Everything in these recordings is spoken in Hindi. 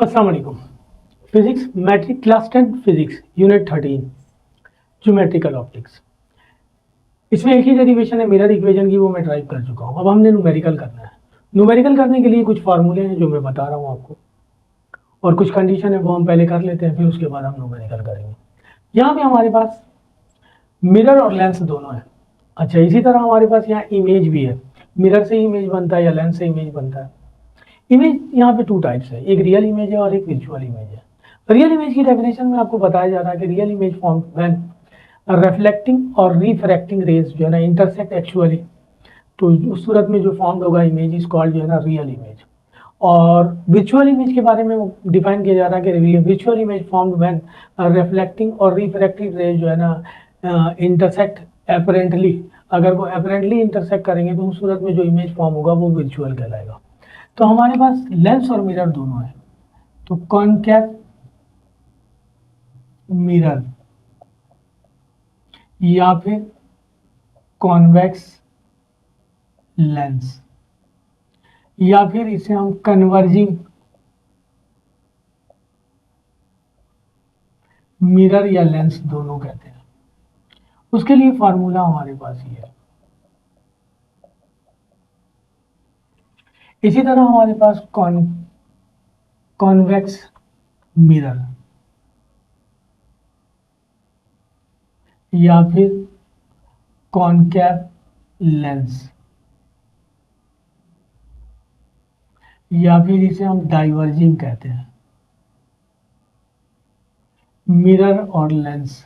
अस्सलाम वालेकुम। Physics matric class 10 physics unit 13 geometrical optics. इसमें एक ही डेरिवेशन है मिरर इक्वेशन की, वो मैं ड्राइव कर चुका हूँ। अब हमने न्यूमेरिकल करना है। न्यूमेरिकल करने के लिए कुछ फार्मूले हैं जो मैं बता रहा हूँ आपको, और कुछ कंडीशन है वो हम पहले कर लेते हैं, फिर उसके बाद हम न्यूमेरिकल करेंगे। यहाँ पे हमारे पास मिरर और लेंस दोनों है। अच्छा, इसी तरह हमारे पास यहाँ इमेज भी है। मिरर से इमेज बनता है या लेंस से इमेज बनता है। इमेज यहाँ पे टू टाइप्स है, एक रियल इमेज है और एक विजुअल इमेज है। रियल इमेज की डेफिनेशन में आपको बताया जा रहा है कि real image form when reflecting और रिफ्रैक्टिंग रेज जो है ना इंटरसेक्ट एक्चुअली, तो उस सूरत में जो फॉर्म होगा इमेज इज कॉल्ड जो है ना रियल इमेज। और विजुअल इमेज के बारे में डिफाइन किया जा रहा है कि visual image form when reflecting और रिफ्रैक्टिव रेज जो है ना इंटरसेक्ट अपरेंटली, अगर वो अपरेंटली इंटरसेक्ट करेंगे तो उस सूरत में जो इमेज फॉर्म होगा वो विजुअल कहलाएगा। तो हमारे पास लेंस और मिरर दोनों है। तो कॉनकेव मिरर या फिर कॉन्वेक्स लेंस, या फिर इसे हम कन्वर्जिंग मिरर या लेंस दोनों कहते हैं। उसके लिए फॉर्मूला हमारे पास ही है। इसी तरह हमारे पास कॉन्वेक्स मिरर या फिर कॉनकेव लेंस, या फिर इसे हम डाइवर्जिंग कहते हैं। मिरर और लेंस,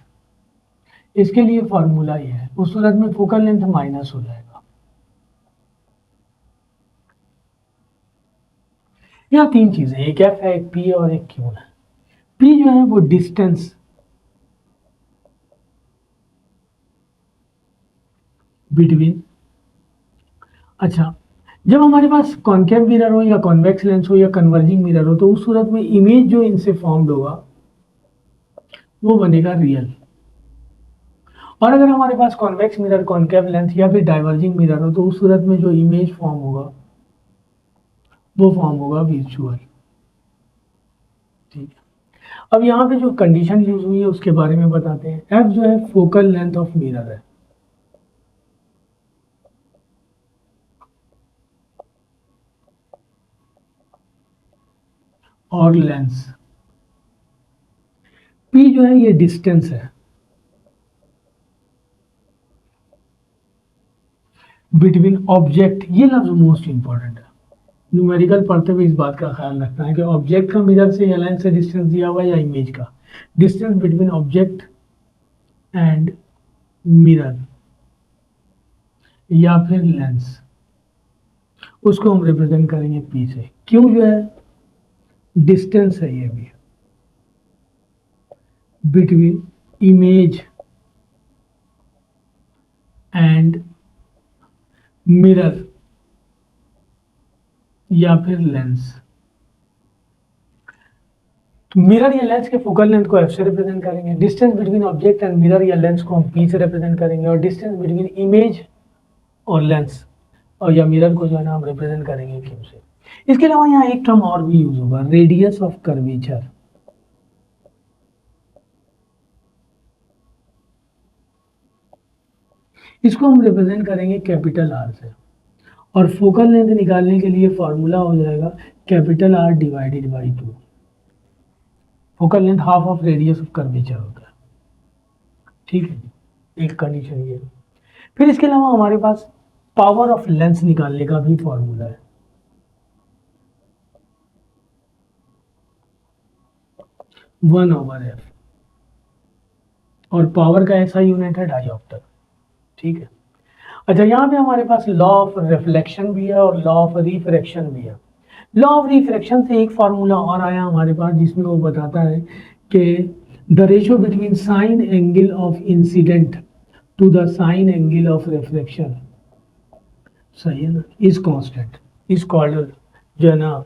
इसके लिए फॉर्मूला ये है। उस सूरत में फोकल लेंथ माइनस हो जाएगा। यहाँ तीन चीजें, एक एफ है, एक पी है और एक क्यू है। पी जो है वो डिस्टेंस बिटवीन, अच्छा, जब हमारे पास कॉनकेव मिरर हो या कॉन्वेक्स लेंस हो या कन्वर्जिंग मिरर हो तो उस सूरत में इमेज जो इनसे फॉर्म्ड होगा वो बनेगा रियल। और अगर हमारे पास कॉन्वेक्स मिरर, कॉनकेव लेंस या फिर डाइवर्जिंग मिरर हो तो उस सूरत में जो इमेज फॉर्म होगा वो फॉर्म होगा विजुअल। ठीक है, अब यहाँ पे जो कंडीशन यूज हुई है उसके बारे में बताते हैं। एफ जो है फोकल लेंथ ऑफ मिरर है, और लेंस पी जो है ये डिस्टेंस है बिटवीन ऑब्जेक्ट। ये लफ्ज मोस्ट इंपॉर्टेंट है, न्यूमेरिकल पढ़ते हुए इस बात का ख्याल रखना है कि ऑब्जेक्ट का मिरर से या लेंस से डिस्टेंस दिया हुआ है या इमेज का distance between object and mirror या फिर लेंस, उसको हम रिप्रेजेंट करेंगे पी से। क्यों जो है डिस्टेंस है ये भी बिटवीन इमेज एंड मिरर या फिर लेंस। तो मिरर या लेंस के फोकल लेंथ को एफ से रिप्रेजेंट करेंगे, distance between object and mirror या लेंस को हम पी से रिप्रेजेंट करेंगे, और डिस्टेंस बिटवीन इमेज और लेंस और या मिरर को जो है ना हम रिप्रेजेंट करेंगे क्यू से। इसके अलावा यहाँ एक टर्म और भी यूज होगा, रेडियस ऑफ कर्वेचर। इसको हम रिप्रेजेंट करेंगे कैपिटल आर से, और फोकल लेंथ निकालने के लिए फॉर्मूला हो जाएगा capital R divided by 2। Focal length half of radius of curvature होता है। ठीक है, एक कंडीशन ये। फिर इसके अलावा हमारे पास पावर ऑफ लेंस निकालने का भी फॉर्मूला है, वन ओवर एफ, और पावर का ऐसा यूनिट है डायोप्टर। ठीक है, अच्छा, यहाँ पे हमारे पास लॉ ऑफ रिफ्लेक्शन भी है और लॉ ऑफ रिफ्रैक्शन भी है। लॉ ऑफ रिफ्रैक्शन से एक फार्मूला और आया हमारे पास जिसमें वो बताता है कि the ratio between sine angle of incident to the sine angle of reflection, सही है ना, इज कांस्टेंट, इज कॉल्ड जो है ना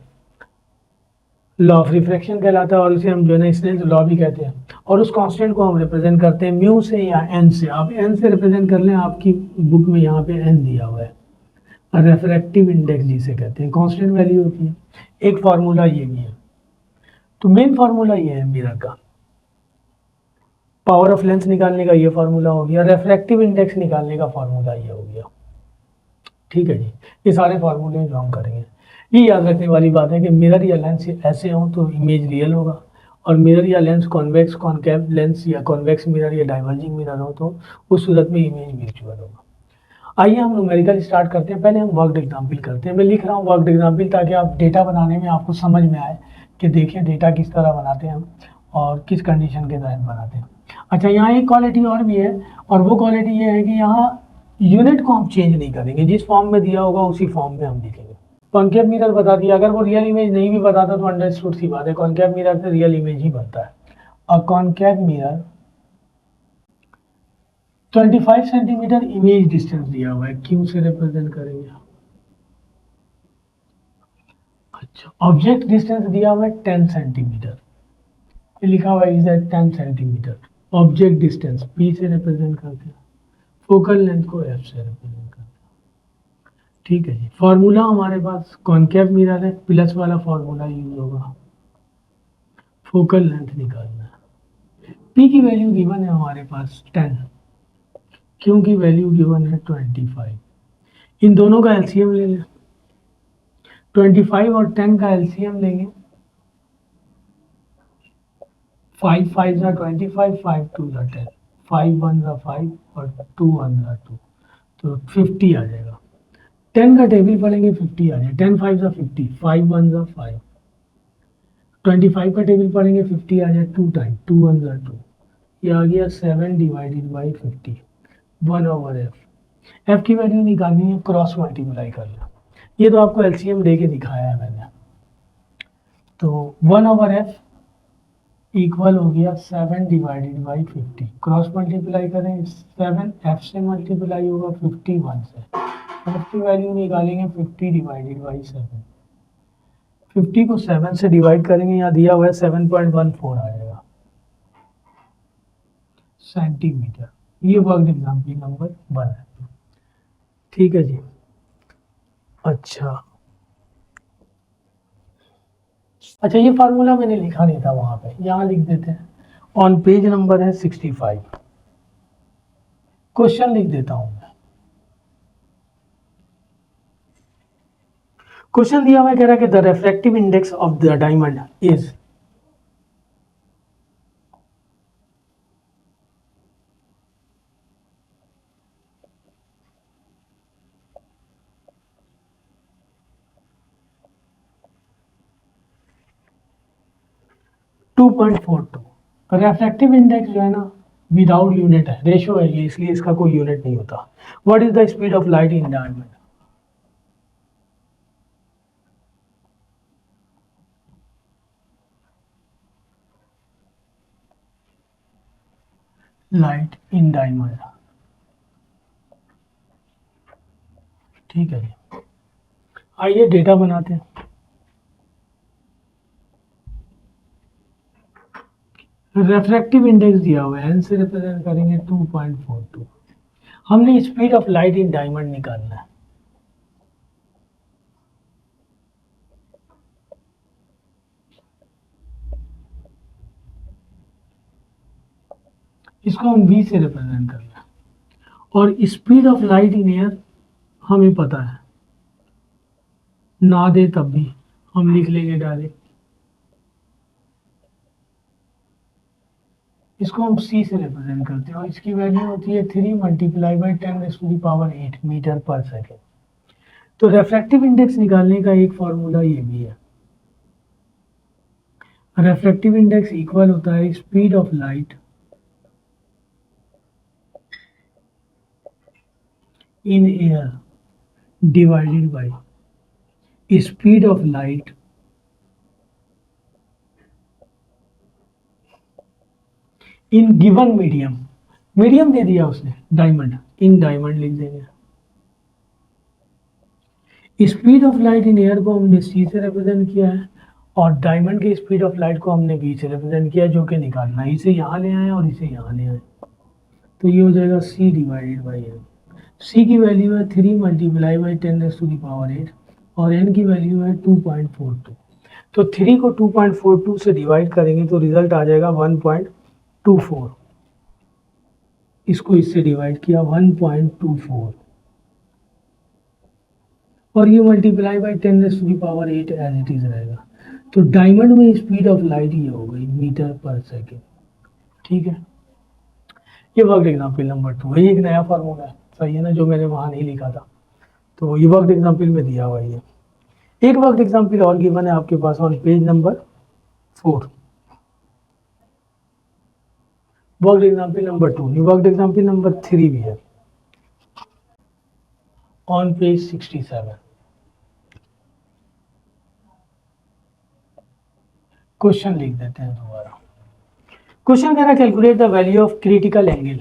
लॉ ऑफ रिफ्रैक्शन कहलाता है, और इसे हम जो है ना स्नेल्स लॉ भी कहते हैं। और उस कांस्टेंट को हम रिप्रेजेंट करते हैं म्यू से या एन से। आप एन से रिप्रेजेंट कर लें, आपकी बुक में यहाँ पे एन दिया हुआ है, रेफ्रैक्टिव इंडेक्स जिसे कहते हैं, कांस्टेंट वैल्यू होती है। एक फार्मूला ये भी है। तो मेन फार्मूला ये है मिरर का। पावर ऑफ लेंस निकालने का ये फार्मूला हो गया, रेफ्रैक्टिव इंडेक्स निकालने का फार्मूला ये हो गया। ठीक है जी, ये सारे फार्मूले जो हम करेंगे। ये याद रखने वाली बात है कि मिरर या लेंस ऐसे हों तो इमेज रियल होगा, और मिरर या लेंस कॉन्वेक्स कॉनकेव लेंस या कॉन्वेक्स मिरर या डाइवर्जिंग मिरर हो तो उस सूरत में इमेज म्यूचुअल होगा। आइए हम न्यूमेरिकल स्टार्ट करते हैं। पहले हम वर्कड एग्जाम्पल करते हैं। मैं लिख रहा हूँ वर्कड एग्जाम्पल ताकि आप डेटा बनाने में आपको समझ में आए कि देखिए डेटा किस तरह बनाते हैं हम और किस कंडीशन के तहत बनाते हैं। अच्छा, यहाँ एक क्वालिटी और भी है, और वो क्वालिटी ये है कि यहाँ यूनिट को हम चेंज नहीं करेंगे, जिस फॉर्म में दिया होगा उसी फॉर्म में हम लिखेंगे। कॉन्केव मिरर बता दिया, अगर वो रियल इमेज नहीं भी बताता तो अंडरस्टूड सी बात है, कॉन्केव मिरर से रियल इमेज ही बनता है। और concave mirror 25 centimetre image distance दिया हुआ है, क्यों से रिप्रेजेंट करेंगे। अच्छा, ऑब्जेक्ट डिस्टेंस दिया हुआ है 10 सेंटीमीटर, लिखा हुआ है is at 10 centimetre. Object distance P से रिप्रेजेंट करते हैं, फोकल लेंथ को एफ से रिप्रेजेंट करते हैं। ठीक है जी, फॉर्मूला हमारे पास कॉन्केव मिरर है, प्लस वाला फॉर्मूला यूज होगा, फोकल लेंथ निकालना है। पी की वैल्यू गिवन है हमारे पास 10, क्यों की वैल्यू गिवन है 25। इन दोनों का एलसीएम ले लें, 25 और 10 का एलसीएम लेंगे, 5 5 जा 25, 5 2 जा 10, 5 1 जा 5 और 2 1 जा 2, तो 50 आ जाएगा। 10 का टेबल पढ़ेंगे 50 आ जाएगा, 10 5 जा 50, 5 1 जा 5, 25 का टेबल पढ़ेंगे 50 आ जाए 2 टाइम, 2 1 जा 2, ये आ गया 7 divided by 50, 1 over F. F की वैल्यू निकालनी है, क्रॉस मल्टीप्लाई करना। ये तो आपको एलसीएम दे के दिखाया है मैंने। तो 1 ओवर एफ इक्वल हो गया 7 डिवाइडेड बाई 50, क्रॉस मल्टीप्लाई करें 7 एफ से मल्टीप्लाई होगा 51 से, एफ की वैल्यू निकालेंगे 50 डिवाइडेड बाई 7, 50 को 7 से डिवाइड करेंगे, यहाँ दिया हुआ है 7.14 आ जाएगा सेंटीमीटर। ये वर्कड एग्जाम्पल नंबर 1 है। ठीक है जी। अच्छा, ये फार्मूला मैंने लिखा नहीं था वहां पे, यहां लिख देते हैं। ऑन पेज नंबर है 65, क्वेश्चन लिख देता हूं मैं। क्वेश्चन दिया हुआ कह रहा है कि the refractive index of the diamond is 2.42। Refractive index जो है ना विदाउट यूनिट है, रेशो है ये, इसलिए इसका कोई यूनिट नहीं होता। What is the speed of light in diamond. Light in diamond, ठीक है जी। आइए डेटा बनाते हैं। रिफ्रैक्टिव इंडेक्स दिया हुआ है, एन से रिप्रेजेंट करेंगे 2.42। हमने speed of light in diamond निकालना है। इसको हम v से रिप्रेजेंट करना है, और speed of light in air हमें पता है, ना दे तब भी हम लिख लेंगे डायरेक्ट। इसको हम c से रिप्रेजेंट करते हैं, और इसकी वैल्यू होती है 3 मल्टीप्लाई बाई 10⁻⁸ मीटर पर सेकेंड। तो रेफ्रैक्टिव इंडेक्स निकालने का एक फॉर्मूला ये भी है। रेफ्रैक्टिव इंडेक्स इक्वल होता है speed of light in air divided by speed of light in given medium. Medium दे दिया उसने डायमंड, इन डायमंड लिख देंगे। Speed of light in air को हमने सी से रिप्रेजेंट किया है, और डायमंड के स्पीड ऑफ लाइट को हमने बी से रिप्रेजेंट किया है, जो कि निकालना है। इसे यहाँ ले आए और इसे यहाँ ले आए, तो ये हो जाएगा सी डिवाइडेड बाई एन। सी की वैल्यू है 3 मल्टीप्लाई बाई 10⁻⁸ और एन की वैल्यू है 2.42। तो 3 को 2.42 से डिवाइड करेंगे तो रिजल्ट आ जाएगा 1.24। इसको इससे डिवाइड किया 1.24 और ये multiply by 10⁸ as it is रहेगा। तो डायमंड में स्पीड ऑफ लाइट ये हो गई मीटर पर सेकेंड। ठीक है, ये वर्क एग्जाम्पल नंबर 2 है। ये एक नया फार्मूला है, सही है ना, जो मैंने वहां नहीं लिखा था। तो ये वर्क एग्जाम्पल में दिया हुआ है। एक वर्क एग्जाम्पल और गिवन है आपके pass on page number 4, work example number 2। ये वर्क एग्जाम्पल नंबर 3 भी है ऑन पेज 67। क्वेश्चन लिख देते हैं दोबारा। क्वेश्चन कह रहा है calculate the value of critical angle.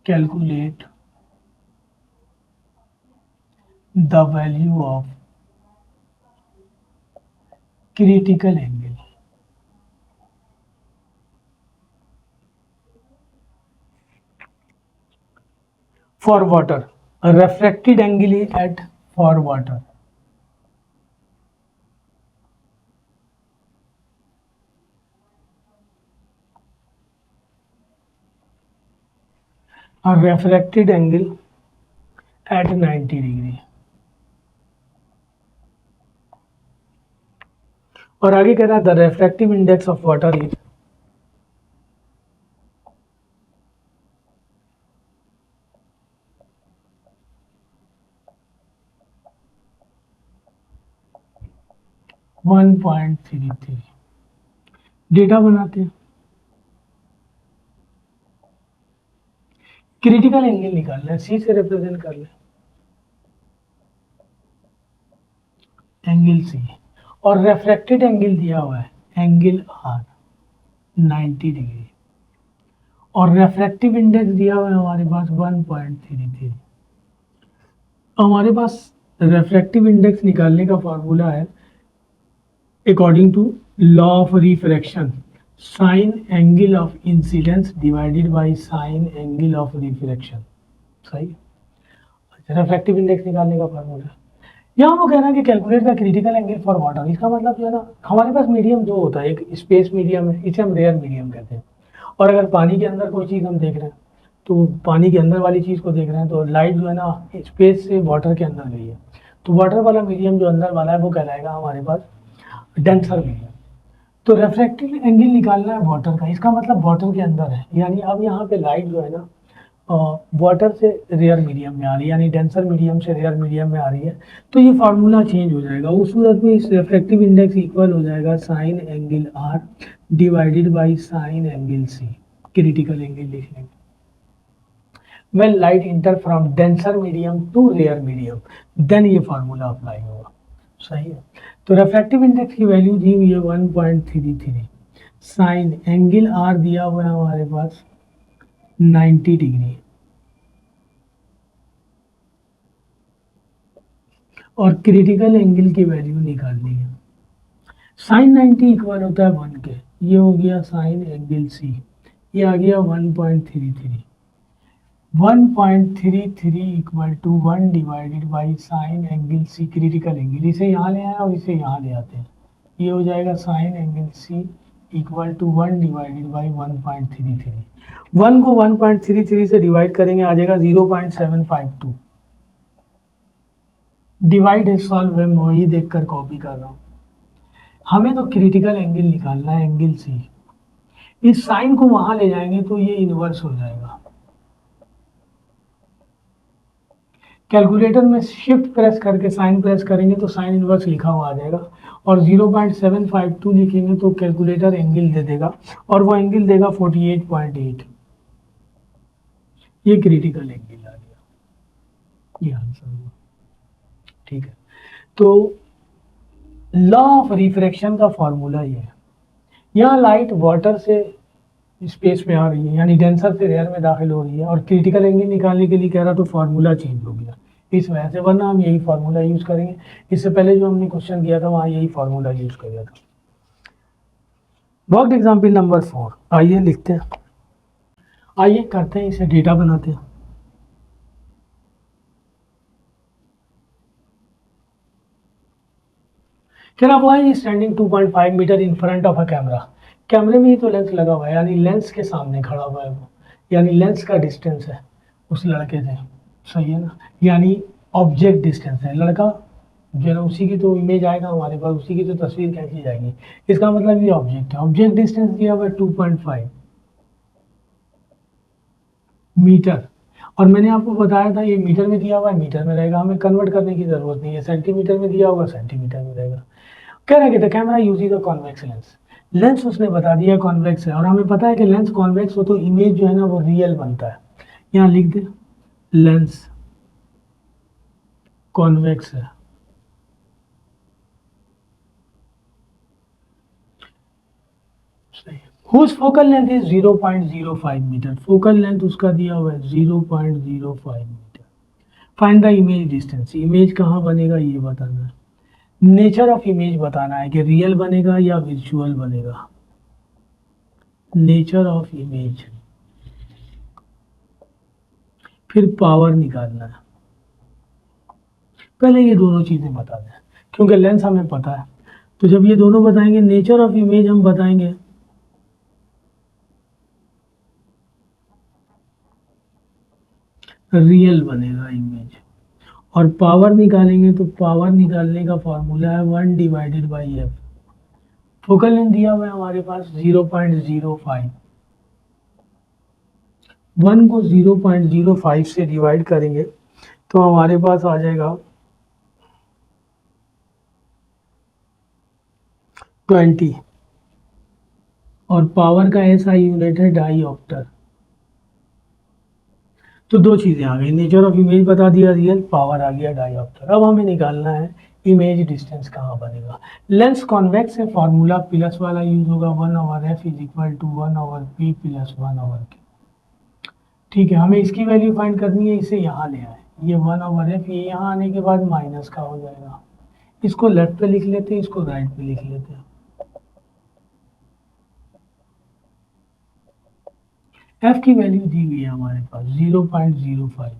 Calculate the value of critical angle for water. Refracted angle at for water. A refracted angle at 90 degree. और आगे कह रहा है the refractive index of water is 1.33। Data बनाते हैं। क्रिटिकल एंगल निकालना है, सी से रिप्रेजेंट कर ले एंगल सी, और रेफ्रेक्टेड एंगल दिया हुआ है एंगल आर 90 डिग्री, और रेफ्रेक्टिव इंडेक्स दिया हुआ है हमारे पास 1.33। हमारे पास रेफ्रेक्टिव इंडेक्स निकालने का फॉर्मूला है according to law of refraction, sine angle of incidence divided by sine angle of refraction. सही। अच्छा, रेफ्रेक्टिव इंडेक्स निकालने का फॉर्मूला यहाँ वो कह रहा है कि calculate the critical angle for water. इसका मतलब जो है ना, हमारे पास मीडियम जो होता है एक स्पेस मीडियम है, इसे हम रेयर मीडियम कहते हैं। और अगर पानी के अंदर कोई चीज़ हम देख रहे हैं तो पानी के अंदर वाली चीज़ को देख रहे हैं तो लाइट जो है ना स्पेस से वाटर के अंदर गई है, तो वाटर वाला मीडियम जो अंदर वाला है वो कहलाएगा हमारे पास डेंसर मीडियम। तो रेफ्रेक्टिव एंगल निकालना है वाटर का, इसका मतलब वाटर के अंदर है, यानी अब यहाँ पे लाइट जो है ना वाटर से रेयर मीडियम में आ रही है, यानी डेंसर मीडियम से रेयर मीडियम में आ रही है। तो ये फार्मूला चेंज हो जाएगा। उस सूरत में इस रेफ्रेक्टिव इंडेक्स इक्वल हो जाएगा sine angle R divided by sine angle C, critical angle लिख लेंगे। When light enter from denser medium to rare medium, then ये फार्मूला अप्लाई होगा। सही है। तो रेफ्रेक्टिव इंडेक्स की वैल्यू दी हुई है 1.33, साइन एंगल आर दिया हुआ है हमारे पास 90 डिग्री, और क्रिटिकल एंगल की वैल्यू निकालनी है। साइन 90 इक्वल होता है 1 के, ये हो गया साइन एंगल सी, ये आ गया 1.33। 1.33 equal to 1 divided by sine angle C critical angle, इसे यहाँ ले आए और इसे यहाँ ले आते हैं, ये हो जाएगा sine angle C equal to 1 divided by 1.33। 1 को 1.33 से डिवाइड करेंगे आ जाएगा 0.752। डिवाइड है, सॉल्व है, मैं वही देखकर कॉपी कर रहा हूँ। हमें तो क्रिटिकल एंगल निकालना है, एंगल सी। इस साइन को वहां ले जाएंगे तो ये इनवर्स हो जाएगा। कैलकुलेटर में शिफ्ट प्रेस करके साइन प्रेस करेंगे तो साइन इनवर्स लिखा हुआ आ जाएगा, और 0.752 लिखेंगे तो कैलकुलेटर एंगल दे देगा, और वो एंगल देगा 48.8। ये क्रिटिकल एंगल आ गया, ये आंसर हुआ। ठीक है, तो लॉ ऑफ रिफ्रैक्शन का फॉर्मूला ये है। यहाँ लाइट वाटर से स्पेस में आ रही है, यानी डेंसर से रेयर में दाखिल हो रही है, और क्रिटिकल एंगल निकालने के लिए कह रहा तो फार्मूला चेंज हो गया इस वजह से, वरना हम यही फार्मूला यूज करेंगे। इससे पहले जो हमने क्वेश्चन किया था वहाँ यही फार्मूला यूज किया था। वर्क एग्जाम्पल नंबर 4, आइए लिखते हैं, आइए करते हैं, इसे डेटा बनाते हैं। कह रहा हुआ है standing 2.5 metre in front of a camera. कैमरे में ही तो लेंस लगा हुआ है, यानी लेंस के सामने खड़ा हुआ है वो, यानी लेंस का डिस्टेंस है उस लड़के से, सही है ना, यानी ऑब्जेक्ट डिस्टेंस है। लड़का जो है ना उसी की तो इमेज आएगा हमारे पास, उसी की तो तस्वीर खींची जाएगी। इसका मतलब ये ऑब्जेक्ट है, ऑब्जेक्ट डिस्टेंस दिया हुआ है 2.5 मीटर, और मैंने आपको बताया था ये मीटर में दिया हुआ है, मीटर में रहेगा, हमें कन्वर्ट करने की जरूरत नहीं है, सेंटीमीटर में दिया हुआ सेंटीमीटर में रहेगा। कह रहा है कि the camera use the convex lens, lens उसने बता दिया कॉन्वेक्स है, और हमें पता है कि लेंस कॉन्वेक्स हो तो इमेज जो है ना वो रियल बनता है। यहाँ लिख दे लेंस कॉन्वेक्स है, whose focal length is 0.05 metre, focal length उसका दिया हुआ है 0.05 metre. Find the image distance, image कहाँ बनेगा ये बताना है। नेचर ऑफ इमेज बताना है कि रियल बनेगा या विजुअल बनेगा। नेचर ऑफ इमेज, फिर पावर निकालना है। पहले ये दोनों चीजें बता दें, क्योंकि लेंस हमें पता है, तो जब ये दोनों बताएंगे नेचर ऑफ इमेज हम बताएंगे रियल बनेगा इमेज, और पावर निकालेंगे तो पावर निकालने का फॉर्मूला है 1/f। फोकल लेंथ दिया हुआ है हमारे पास 0.05, 1 को 0.05 से डिवाइड करेंगे तो हमारे पास आ जाएगा 20, और पावर का ऐसा यूनिट है डाईऑप्टर। तो दो चीजें आ गई, नेचर ऑफ इमेज बता दिया रियल, पावर आ गया डाईऑप्टर। अब हमें निकालना है इमेज डिस्टेंस कहाँ बनेगा। लेंस कॉन्वेक्स है, फॉर्मूला प्लस वाला यूज होगा, 1/f is equal to 1/p plus 1/k। ठीक है, हमें इसकी वैल्यू फाइंड करनी है, इसे यहाँ ले आए, ये 1/f, ये यहाँ आने के बाद माइनस का हो जाएगा, इसको लेफ्ट पे लिख लेते हैं, इसको राइट पे लिख लेते हैं। f की वैल्यू दी हुई है हमारे पास 0.05,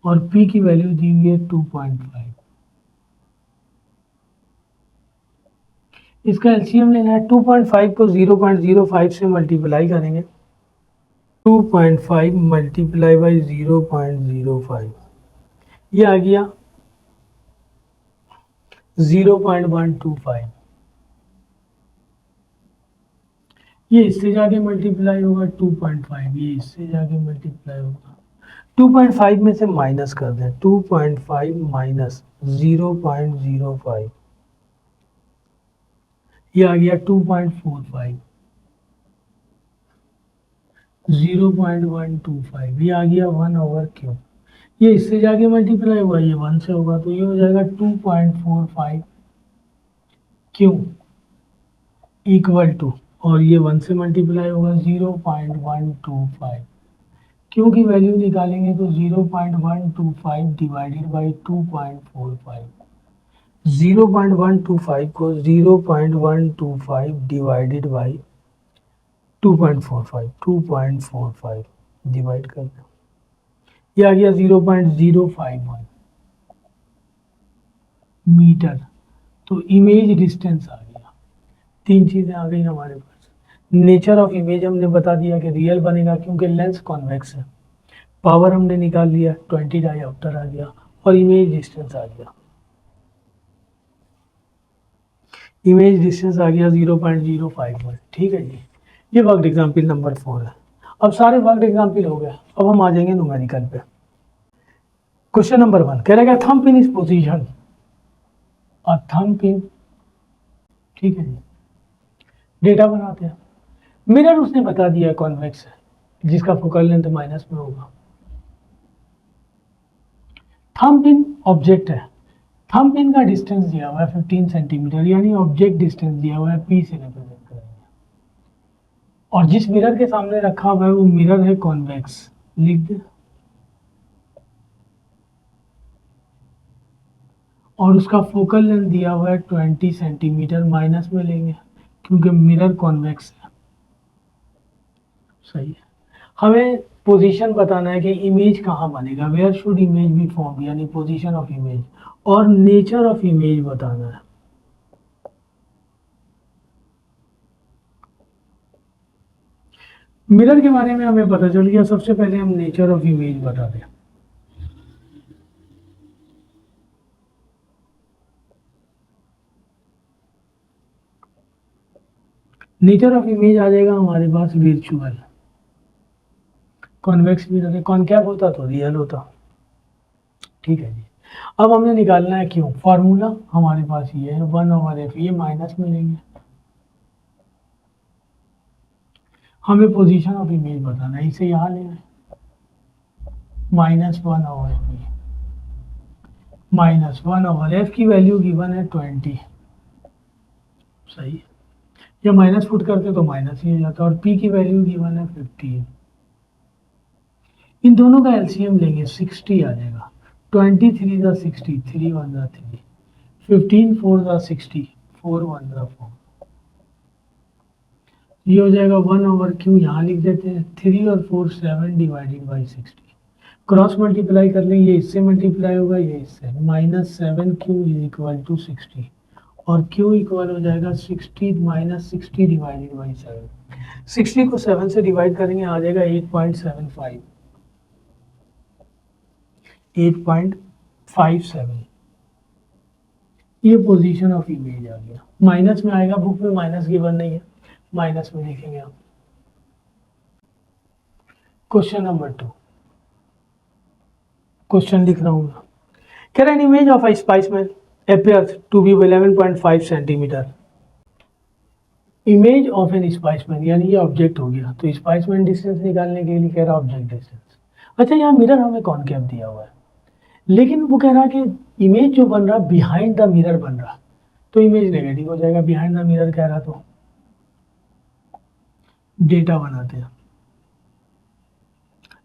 और p की वैल्यू दी हुई है 2.5। इसका एलसीएम लेना है, 2.5 को 0.05 से मल्टीप्लाई करेंगे, 2.5 मल्टीप्लाई बाई 0.05, ये आ गया 0.125। ये इससे जाके मल्टीप्लाई होगा 2.5, ये इससे जाके मल्टीप्लाई होगा 2.5 में से माइनस कर दें, 2.5 माइनस 0.05, ये आ गया 2.45, 0.125, ये आ गया 1/क्यूब। ये इससे जाके मल्टीप्लाई हुआ, ये 1 से होगा, तो ये हो जाएगा 2.45 क्यू इक्वल टू, और ये 1 से मल्टीप्लाई होगा 0.125। क्यू की वैल्यू निकालेंगे तो 0.125 डिवाइडेड बाई 2.45, 0.125 को 0.125 डिवाइडेड बाई 2.45 डिवाइड कर दो, ये आ गया 0.051 मीटर। तो इमेज डिस्टेंस आ गया, तीन चीजें आ गई हमारे पास। नेचर ऑफ इमेज हमने बता दिया कि रियल बनेगा क्योंकि लेंस कॉन्वेक्स है, पावर हमने निकाल लिया 20 डायोप्टर आ गया, और इमेज डिस्टेंस आ गया, इमेज डिस्टेंस आ गया 0.051। ठीक है जी, ये वर्कड एग्जाम्पल नंबर 4 है। अब सारे वर्कड एग्जाम्पल हो गया, अब हम आ जाएंगे न्यूमेरिकल पे। क्वेश्चन नंबर 1 कह रहा है थंब पिन इज पोजीशन, और थंब पिन, ठीक है जी, डेटा बनाते हैं। मिरर उसने बता दिया कॉन्वेक्स है, जिसका फोकल लेंथ माइनस में होगा। थंब पिन ऑब्जेक्ट है, थंब पिन का डिस्टेंस दिया हुआ है 15 सेंटीमीटर, यानी ऑब्जेक्ट डिस्टेंस दिया हुआ है पी से रिप्रेजेंट करेंगे, और जिस मिरर के सामने रखा हुआ है वो मिरर है कॉन्वेक्स, लिख दे, और उसका फोकल लेंथ दिया हुआ है 20 सेंटीमीटर, माइनस में लेंगे क्योंकि मिरर कॉन्वेक्स है, सही है। हमें पोजीशन बताना है कि इमेज कहाँ बनेगा, where should image be form, यानी पोजीशन ऑफ इमेज, और नेचर ऑफ इमेज बताना है। मिरर के बारे में हमें पता चल गया, सबसे पहले हम नेचर ऑफ इमेज बता दें। नेचर ऑफ इमेज आ जाएगा हमारे पास वर्चुअल। कॉन्वेक्स मिरर है, कॉनकैव होता तो रियल होता। ठीक है जी। अब हमने निकालना है क्यों, फॉर्मूला हमारे पास ये है 1/f, ये माइनस में लेंगे। हमें पोजीशन ऑफ इमेज बताना है, इसे यहाँ लेना है -1/f, -1/f की वैल्यू गिवन है 20, सही है। या माइनस पुट करते तो माइनस ही हो जाता, और p की वैल्यू गिवन है 15। इन दोनों का एलसीएम लेंगे 60 आ जाएगा। 23 ज़ा 60, 3 1 ज़ा 3, 15 4 ज़ा 60, 4 1 ज़ा 4। ये हो जाएगा 1/q, यहाँ लिख देते हैं 3 और 4 7 डिवाइडेड बाई 60। क्रॉस मल्टीप्लाई कर लें, ये इससे मल्टीप्लाई होगा, ये इससे, -7q इज इक्वल टू 60, और q इक्वल हो जाएगा 60 -60 डिवाइडेड बाई 7। 60 को 7 से डिवाइड करेंगे, आ जाएगा 8.75, 8.57। ये पोजीशन ऑफ इमेज आ गया। माइनस में आएगा, बुक में माइनस गिवन नहीं है, माइनस में लिखेंगे आप। क्वेश्चन नंबर 2, क्वेश्चन लिख रहा हूँ मैं। कह रहा है, an image of a specimen appears to be 11.5 centimetre. Image of an specimen, यानी ये ऑब्जेक्ट हो गया, तो स्पाइसमैन डिस्टेंस निकालने के लिए कह रहा ऑब्जेक्ट डिस्टेंस। अच्छा, यहाँ मिरर हमें कॉनकेव दिया हुआ है, लेकिन वो कह रहा कि इमेज जो बन रहा बिहाइंड द मिरर बन रहा, तो इमेज नेगेटिव हो जाएगा। बिहाइंड द मिरर कह रहा तो डेटा बनाते हैं।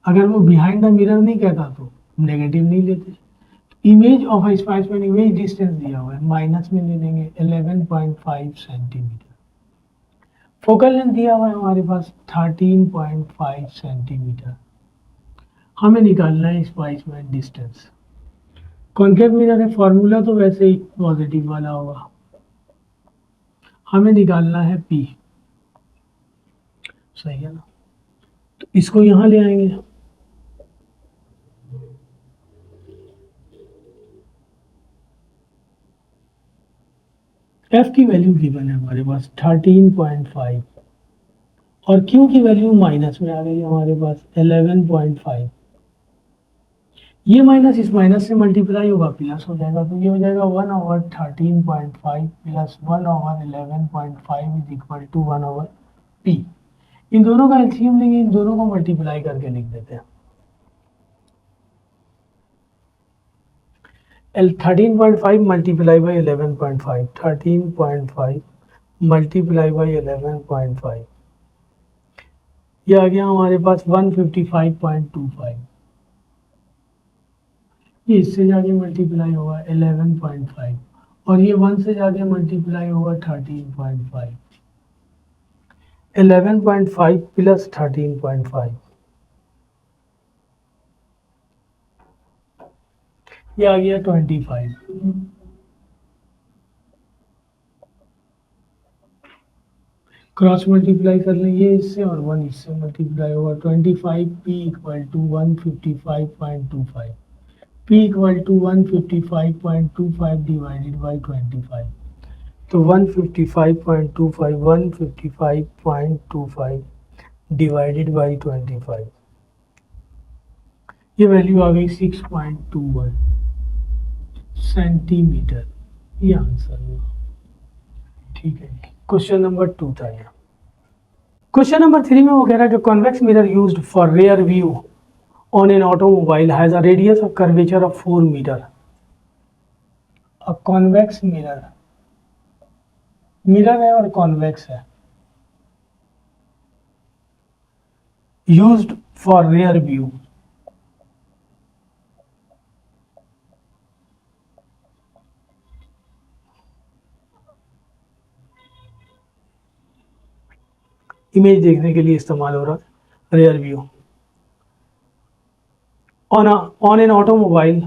अगर वो बिहाइंड द मिरर नहीं कहता तो नेगेटिव नहीं लेते। Image of a specimen, image distance दिया हुआ है, माइनस में ले लेंगे 11.5 सेंटीमीटर। फोकल लेंथ दिया हुआ है हमारे पास 13.5 सेंटीमीटर। हमें निकालना है स्पाइसमैन डिस्टेंस। कॉन्केव मिरर है, फॉर्मूला तो वैसे ही पॉजिटिव वाला होगा। हमें निकालना है P, सही है ना, तो इसको यहाँ ले आएंगे। F की वैल्यू गिवन है हमारे पास 13.5, और Q की वैल्यू माइनस में आ गई हमारे पास 11.5। ये माइनस इस माइनस से मल्टीप्लाई होगा, प्लस हो जाएगा, तो ये हो जाएगा 1/13.5 plus 1/11.5 is equal to 1/p। इन दोनों का एलसीएम लेंगे, इन दोनों को मल्टीप्लाई करके लिख देते हैं। 13.5 मल्टीप्लाई बाई 11.5, 13.5 मल्टीप्लाई बाई 11.5, ये आ गया हमारे पास 155.25। ये इससे जाके मल्टीप्लाई होगा 11.5, और ये 1 से जाके मल्टीप्लाई होगा 13.5। 11.5 प्लस 13.5, ये आ गया 25। क्रॉस मल्टीप्लाई कर लें, ये इससे और 1 इससे मल्टीप्लाई होगा 25। p equal to 155.25, p equal to 155.25 divided by 25, तो 155.25 डिवाइडेड बाई 25, ये वैल्यू आ गई 6.21 सेंटीमीटर। ये आंसर हुआ। ठीक है, क्वेश्चन नंबर 2 था यहाँ। क्वेश्चन नंबर 3 में वो कह रहा है कि convex mirror used for rear view on an automobile has a radius of curvature of 4 metre. A convex mirror, mirror है और कॉन्वेक्स है, used for rear view, image देखने के लिए इस्तेमाल हो रहा है, rear view on an automobile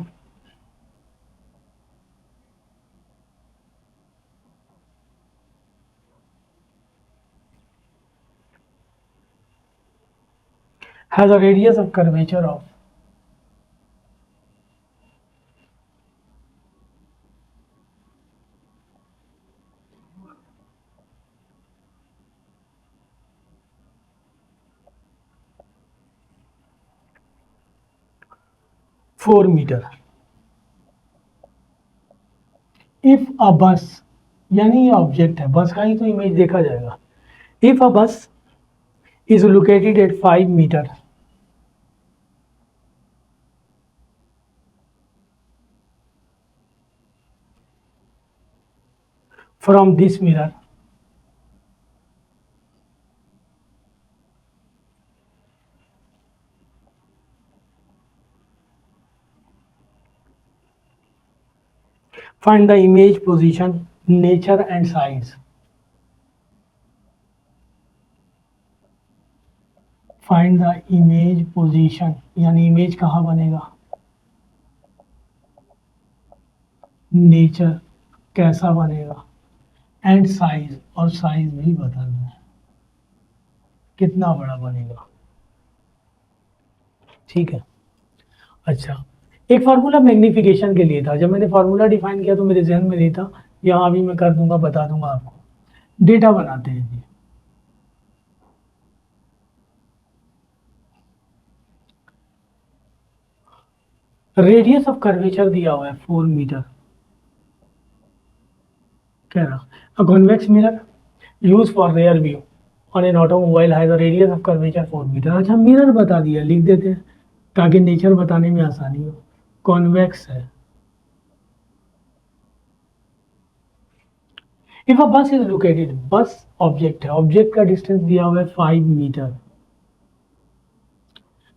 has a radius of curvature of 4 metre. If a bus, यानी ये ऑब्जेक्ट है, बस का ही तो इमेज देखा जाएगा। इफ अ बस is located at 5 meter from this mirror, find the image position, nature and size. Find the image position, यानी इमेज कहाँ बनेगा, नेचर कैसा बनेगा, एंड साइज, और साइज भी बताना है कितना बड़ा बनेगा। ठीक है। अच्छा, एक फार्मूला मैग्निफिकेशन के लिए था, जब मैंने फार्मूला डिफाइन किया तो मेरे जहन में नहीं था, यहाँ भी मैं कर दूंगा, बता दूंगा आपको। डेटा बनाते हैं जी। रेडियस ऑफ कर्वेचर दिया हुआ है 4 मीटर, कह रहा a convex mirror use for rear view on an automobile has a radius of curvature 4 metre. अच्छा, मिरर बता दिया, लिख देते हैं ताकि नेचर बताने में आसानी हो। कॉन्वेक्स है। If a bus is located, bus object है, ऑब्जेक्ट का डिस्टेंस दिया हुआ है 5 metre.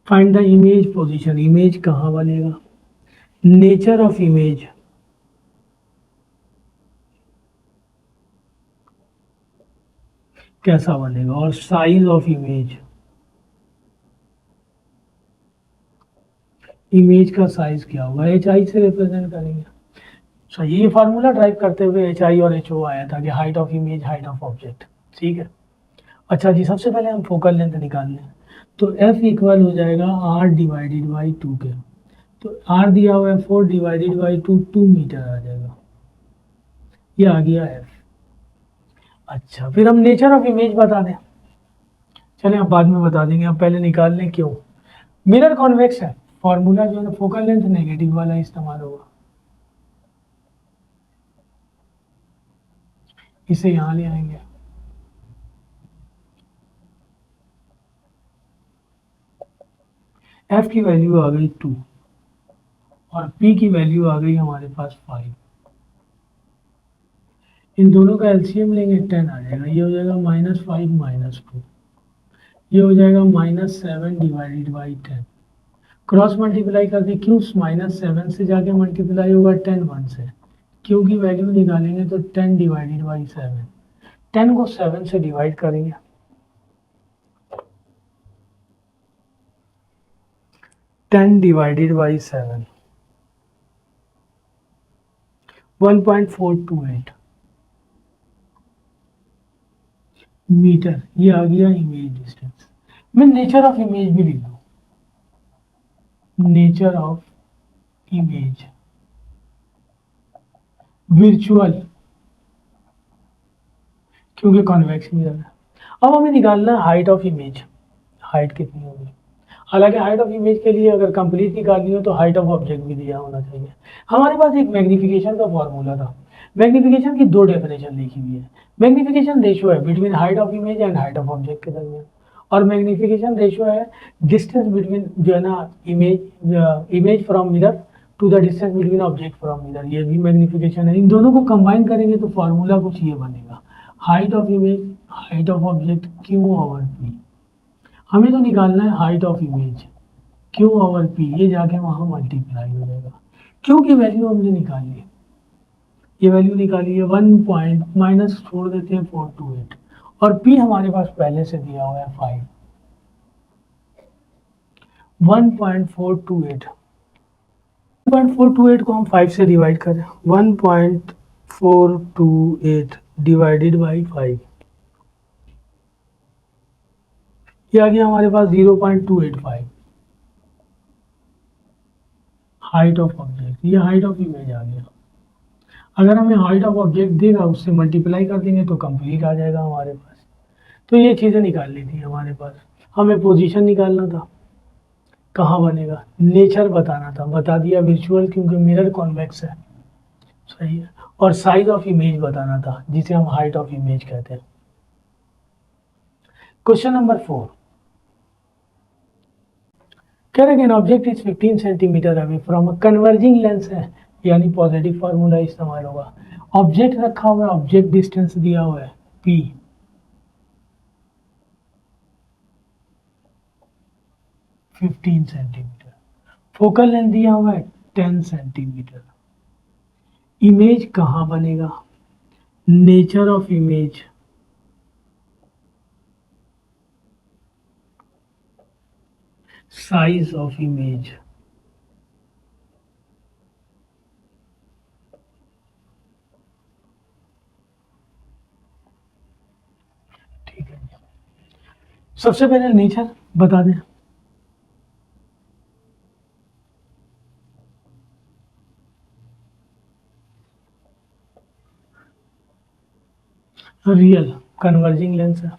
Find the image position, image कहाँ बनेगा, नेचर ऑफ इमेज, कैसा बनेगा, और साइज ऑफ इमेज, इमेज का साइज क्या होगा, एच आई से रिप्रेजेंट करेंगे। सो ये फार्मूला ड्राइव करते हुए एच आई और एच ओ आया था कि height of image, height of object. ठीक है। अच्छा जी, सबसे पहले हम फोकल लेंथ निकाल लें, तो एफ इक्वल हो जाएगा आर डिवाइडेड बाई 2 के। तो आर दिया हुआ है 4 डिवाइडेड बाई 2, 2 मीटर आ जाएगा, ये आ गया एफ। अच्छा, फिर हम नेचर ऑफ इमेज बता दें। चलें, अब बाद में बता देंगे, अब पहले निकाल लें क्यों। मिरर कॉन्वेक्स है, फॉर्मूला जो है ना फोकल लेंथ नेगेटिव वाला इस्तेमाल होगा। इसे यहाँ ले आएंगे, एफ की वैल्यू आ गई 2 और पी की वैल्यू आ गई हमारे पास 5। इन दोनों का एलसीएम लेंगे 10 आ जाएगा, ये हो जाएगा -5 -2, ये हो जाएगा -7 डिवाइडेड बाई 10। क्रॉस मल्टीप्लाई कर दी, क्यों -7 से जाके मल्टीप्लाई होगा 10 1 से, क्यू की वैल्यू निकालेंगे तो 10 डिवाइडेड बाई 7, 10 को 7 से डिवाइड करेंगे, 10 डिवाइडेड बाई 7 1.428 मीटर, ये आ गया इमेज डिस्टेंस। मैं नेचर ऑफ इमेज भी लिख दूं, नेचर ऑफ इमेज विर्चुअल, क्योंकि कॉन्वेक्स मिरर है। अब हमें निकालना है हाइट ऑफ इमेज, हाइट कितनी होगी। हालांकि हाइट ऑफ इमेज के लिए अगर कंप्लीट निकालनी हो तो हाइट ऑफ ऑब्जेक्ट भी दिया होना चाहिए। हमारे पास एक मैग्निफिकेशन का फॉर्मूला था, मैग्निफिकेशन की दो डेफिनेशन लिखी हुई है। मैग्निफिकेशन रेशियो है between height of image and height of object के दरमियान, और मैग्निफिकेशन रेशियो है डिस्टेंस बिटवीन जो है ना image from mirror to the distance between object from mirror, ये भी मैग्निफिकेशन है। इन दोनों को कंबाइन करेंगे तो फॉर्मूला कुछ ये बनेगा, height of image, height of object, Q over P. हमें तो निकालना है height of image, Q over P, ये जाके वहां मल्टीप्लाई हो जाएगा। क्यू की वैल्यू हमने निकाली है, ये वैल्यू निकाली है 1 पॉइंट माइनस छोड़ देते हैं 428, और पी हमारे पास पहले से दिया हुआ है 5, 1.428, 1.428 को हम 5 से डिवाइड करें, 1.428 डिवाइडेड बाई 5, ये आ गया हमारे पास 0.285 हाइट ऑफ ऑब्जेक्ट, ये हाइट ऑफ इमेज आ गया। अगर हमें हाइट ऑफ ऑब्जेक्ट देगा उससे मल्टीप्लाई कर देंगे तो कंप्लीट आ जाएगा हमारे पास। तो ये चीज़ें निकालनी थी हमारे पास। हमें पोजीशन निकालना था, कहाँ बनेगा, नेचर बताना था, बता दिया विजुअल क्योंकि मिरर कॉन्वेक्स है, सही है। और साइज ऑफ इमेज बताना था जिसे हम हाइट ऑफ इमेज कहते हैं। क्वेश्चन नंबर 4 कह रहे हैं an object is 15 centimetre away from a converging lens है, यानी पॉजिटिव फार्मूला इस्तेमाल होगा। ऑब्जेक्ट रखा हुआ है, ऑब्जेक्ट डिस्टेंस दिया हुआ है p, fifteen centimetre, focal length दिया हुआ है 10 सेंटीमीटर। इमेज कहाँ बनेगा, nature of image, size of image, ठीक है। सबसे पहले नेचर बता दें। रियल कन्वर्जिंग लेंस है।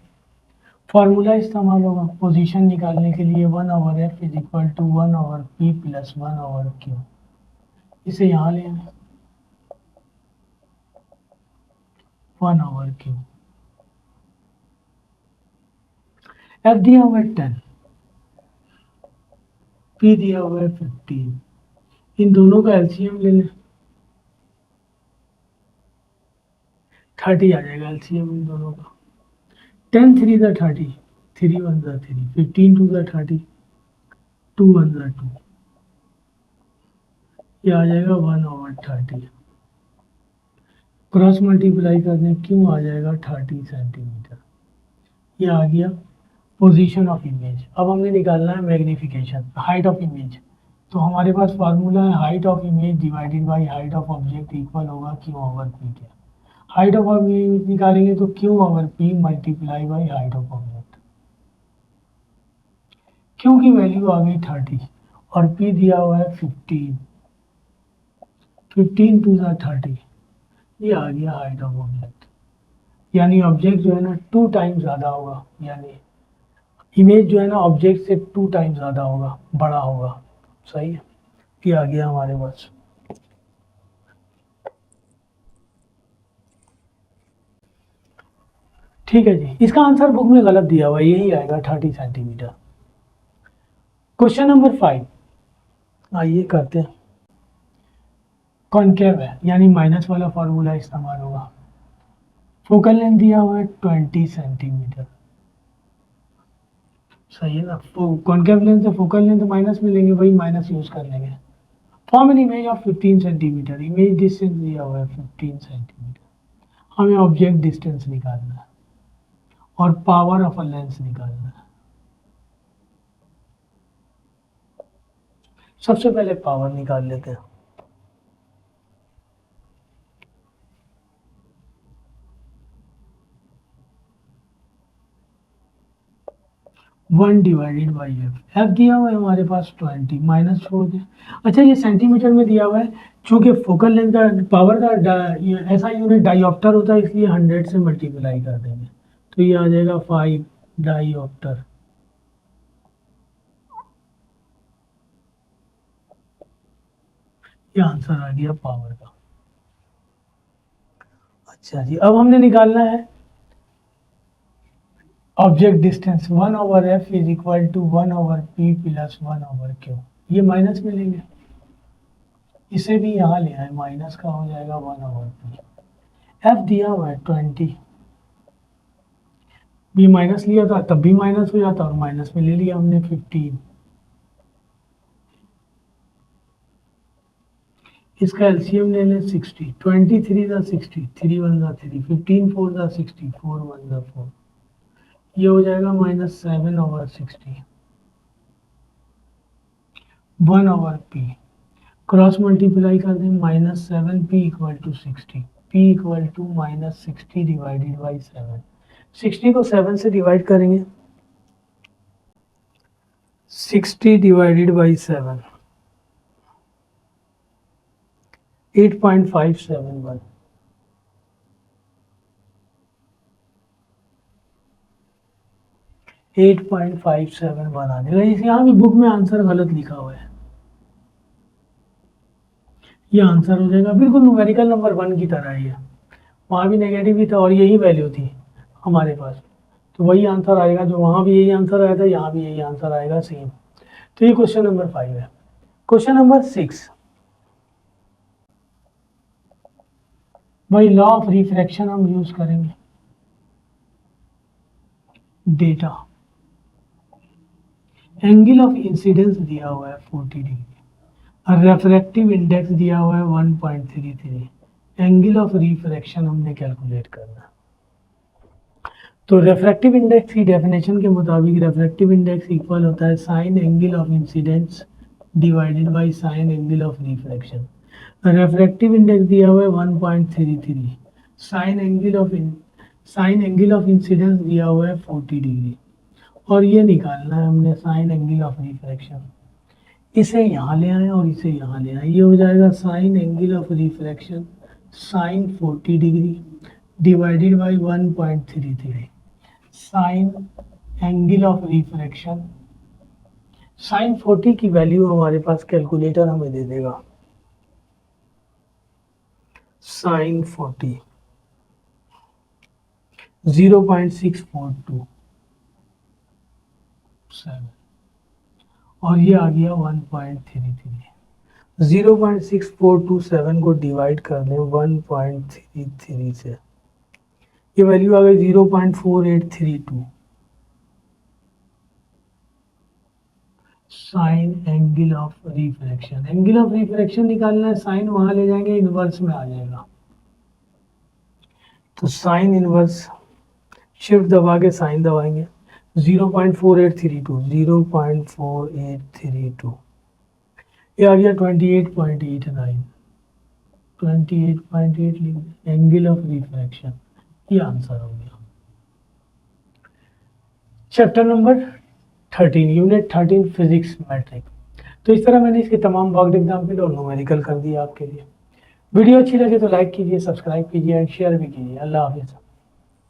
फार्मूला इस्तेमाल होगा पोजीशन निकालने के लिए 1/f is equal to 1/p plus 1/q। इसे यहाँ ले आए 1/q। f दिया हुआ है 10, p दिया हुआ है 15। इन दोनों का एलसीएम ले लें, 30 आ जाएगा एलसीएम इन दोनों का। 10 3 ज़ा 30, 3 1 ज़ा 3, 15 2 ज़ा 30, 2 1 ज़ा 2, ये आ जाएगा 1/30। क्रॉस मल्टीप्लाई करने क्यों आ जाएगा 30 सेंटीमीटर। ये आ गया पोजीशन ऑफ इमेज। अब हमने निकालना है मैग्नीफिकेशन, हाइट ऑफ इमेज। तो हमारे पास फार्मूला है height of image divided by height of object equal होगा Q/P के। हाइट ऑफ इमेज निकालेंगे तो Q/P multiply by height of object. Q की वैल्यू आ गई 30 और P दिया हुआ है 15, 15 2 ज़ा 30, ये आ गया हाइट ऑफ ऑब्जेक्ट। यानी ऑब्जेक्ट जो है ना 2 टाइम्स ज़्यादा होगा, यानी इमेज जो है ना ऑब्जेक्ट से 2 टाइम्स ज़्यादा होगा, बड़ा होगा, सही है। ये आ गया हमारे पास। ठीक है जी, इसका आंसर बुक में गलत दिया हुआ है, यही आएगा 30 सेंटीमीटर। क्वेश्चन नंबर 5 आइए करते हैं। कॉनकेव है यानी माइनस वाला फॉर्मूला इस्तेमाल होगा। फोकल लेंथ दिया हुआ है 20 सेंटीमीटर, सही है ना। कॉनकेव लेंथ से फोकल लेंथ माइनस में लेंगे, वही माइनस यूज कर लेंगे। Form an image of 15 centimetre, image distance दिया हुआ है 15 सेंटीमीटर। हमें ऑब्जेक्ट डिस्टेंस निकालना है और पावर ऑफ अ लेंस निकालना है। सबसे पहले पावर निकाल लेते हैं। One divided by F, F दिया हुआ है हमारे पास 20, माइनस छोड़ दें। अच्छा ये सेंटीमीटर में दिया हुआ है, चूंकि फोकल लेंथ का पावर का ऐसा यूनिट डाईऑप्टर होता है, इसलिए 100 से मल्टीप्लाई कर देंगे तो ये आ जाएगा 5 डाईऑप्टर। ये आंसर आ गया पावर का। अच्छा जी, अब हमने निकालना है object distance. 1/f is equal to 1/p plus 1/q। ये माइनस में लेंगे, इसे भी यहाँ ले आए, माइनस का हो जाएगा 1/p। f दिया हुआ है 20, भी माइनस लिया था तब भी माइनस हो जाता और माइनस में ले लिया हमने 15। इसका एलसीएम ले लें 60, 23 ज़ा 60, 3 1 ज़ा 3, 15 4 ज़ा 60, 4 1 ज़ा 4, ये हो जाएगा -7/60, 1/p। क्रॉस मल्टीप्लाई कर दें, -7p equal to 60, p equal to -60 divided by 7। 60 को 7 से डिवाइड करेंगे 60 डिवाइडेड बाई 7, 8.571। 8.571 आ जाएगा। इस यहाँ भी बुक में आंसर गलत लिखा हुआ है, ये आंसर हो जाएगा बिल्कुल न्यूमेरिकल नंबर 1 की तरह ही है, वहाँ भी नेगेटिव ही था और यही वैल्यू थी हमारे पास, तो वही आंसर आएगा, जो वहाँ भी यही आंसर आया था यहाँ भी यही आंसर आएगा सेम। तो ये क्वेश्चन नंबर 5 है। क्वेश्चन नंबर 6, भाई लॉ ऑफ रिफ्रैक्शन हम यूज करेंगे। डेटा, एंगल ऑफ इंसिडेंस दिया हुआ है 40 डिग्री, रेफ्रैक्टिव इंडेक्स दिया हुआ है 1.33, एंगल ऑफ रिफ्रैक्शन हमने कैलकुलेट करना है। तो रेफ्रैक्टिव इंडेक्स की डेफिनेशन के मुताबिक रेफ्रैक्टिव इंडेक्स इक्वल होता है sign angle of incidence divided by sine angle of refraction. Refractive index दिया हुआ है 1.33, साइन एंगल ऑफ इंसिडेंस दिया हुआ है 40 डिग्री, और ये निकालना है हमने साइन एंगल ऑफ रिफ्रैक्शन। इसे यहाँ ले आए और इसे यहाँ ले आए, ये हो जाएगा sine angle of refraction sine 40 degree divided by 1.33, sine angle of refraction sine 40 की वैल्यू हमारे पास कैलकुलेटर हमें दे देगा, साइन 40 0.6427, और ये आ गया 1.33। 0.6427 को डिवाइड कर दें 1.33 से, ये वैल्यू आ गई 0.4832। Sign angle of refraction, angle of refraction निकालना है, साइन वहां ले जाएंगे इनवर्स में आ जाएगा, तो साइन इनवर्स शिफ्ट दबा के साइन दबाएंगे, 0.4832, 0.4832, ये आ गया 28.89, 28.8 लिख एंगल ऑफ रिफ्रैक्शन, ये आंसर हो गया। Chapter number 13 unit 13 physics matric. तो इस तरह मैंने इसके तमाम वर्कड एग्जाम्पल और न्यूमेरिकल कर दिया आपके लिए। वीडियो अच्छी लगे तो लाइक कीजिए, सब्सक्राइब कीजिए एंड शेयर भी कीजिए। अल्लाह हाफिज़।